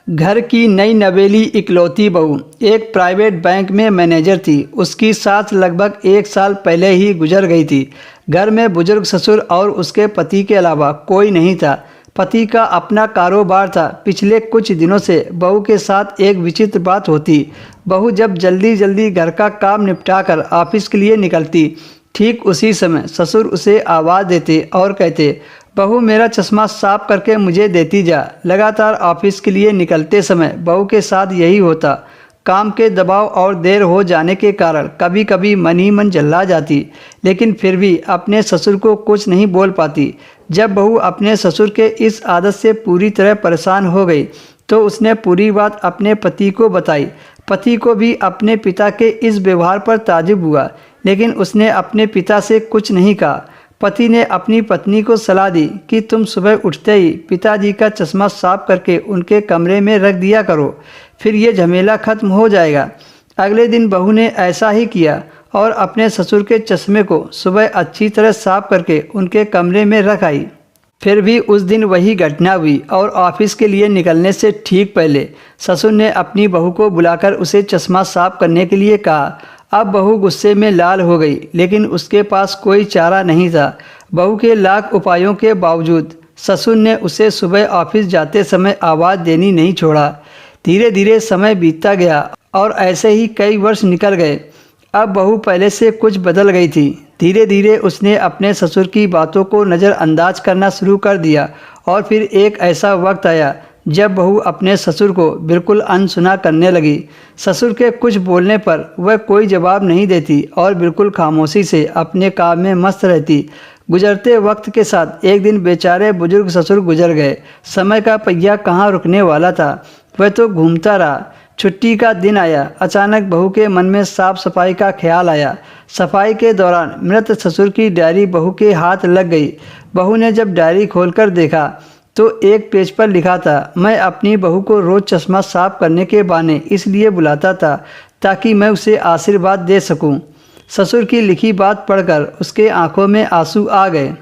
घर की नई नवेली इकलौती बहू एक प्राइवेट बैंक में मैनेजर थी। उसकी सास लगभग 1 साल पहले ही गुजर गई थी। घर में बुजुर्ग ससुर और उसके पति के अलावा कोई नहीं था। पति का अपना कारोबार था। पिछले कुछ दिनों से बहू के साथ एक विचित्र बात होती। बहू जब जल्दी जल्दी घर का काम निपटाकर ऑफिस के लिए निकलती, ठीक उसी समय ससुर उसे आवाज़ देते और कहते, बहू मेरा चश्मा साफ करके मुझे देती जा। लगातार ऑफिस के लिए निकलते समय बहू के साथ यही होता। काम के दबाव और देर हो जाने के कारण कभी कभी मन ही मन जल्ला जाती, लेकिन फिर भी अपने ससुर को कुछ नहीं बोल पाती। जब बहू अपने ससुर के इस आदत से पूरी तरह परेशान हो गई तो उसने पूरी बात अपने पति को बताई। पति को भी अपने पिता के इस व्यवहार पर ताज्जुब हुआ, लेकिन उसने अपने पिता से कुछ नहीं कहा। पति ने अपनी पत्नी को सलाह दी कि तुम सुबह उठते ही पिताजी का चश्मा साफ करके उनके कमरे में रख दिया करो, फिर ये झमेला खत्म हो जाएगा। अगले दिन बहू ने ऐसा ही किया और अपने ससुर के चश्मे को सुबह अच्छी तरह साफ करके उनके कमरे में रख आई। फिर भी उस दिन वही घटना हुई और ऑफिस के लिए निकलने से ठीक पहले ससुर ने अपनी बहू को बुलाकर उसे चश्मा साफ करने के लिए कहा। अब बहू गुस्से में लाल हो गई, लेकिन उसके पास कोई चारा नहीं था। बहू के लाख उपायों के बावजूद ससुर ने उसे सुबह ऑफिस जाते समय आवाज़ देनी नहीं छोड़ा। धीरे धीरे समय बीतता गया और ऐसे ही कई वर्ष निकल गए। अब बहू पहले से कुछ बदल गई थी। धीरे धीरे उसने अपने ससुर की बातों को नज़रअंदाज करना शुरू कर दिया और फिर एक ऐसा वक्त आया जब बहू अपने ससुर को बिल्कुल अनसुना करने लगी। ससुर के कुछ बोलने पर वह कोई जवाब नहीं देती और बिल्कुल खामोशी से अपने काम में मस्त रहती। गुजरते वक्त के साथ एक दिन बेचारे बुजुर्ग ससुर गुजर गए। समय का पहिया कहाँ रुकने वाला था, वह तो घूमता रहा। छुट्टी का दिन आया। अचानक बहू के मन में साफ सफाई का ख्याल आया। सफाई के दौरान मृत ससुर की डायरी बहू के हाथ लग गई। बहू ने जब डायरी खोलकर देखा तो एक पेज पर लिखा था, मैं अपनी बहू को रोज़ चश्मा साफ करने के बहाने इसलिए बुलाता था ताकि मैं उसे आशीर्वाद दे सकूं। ससुर की लिखी बात पढ़कर उसके आंखों में आंसू आ गए।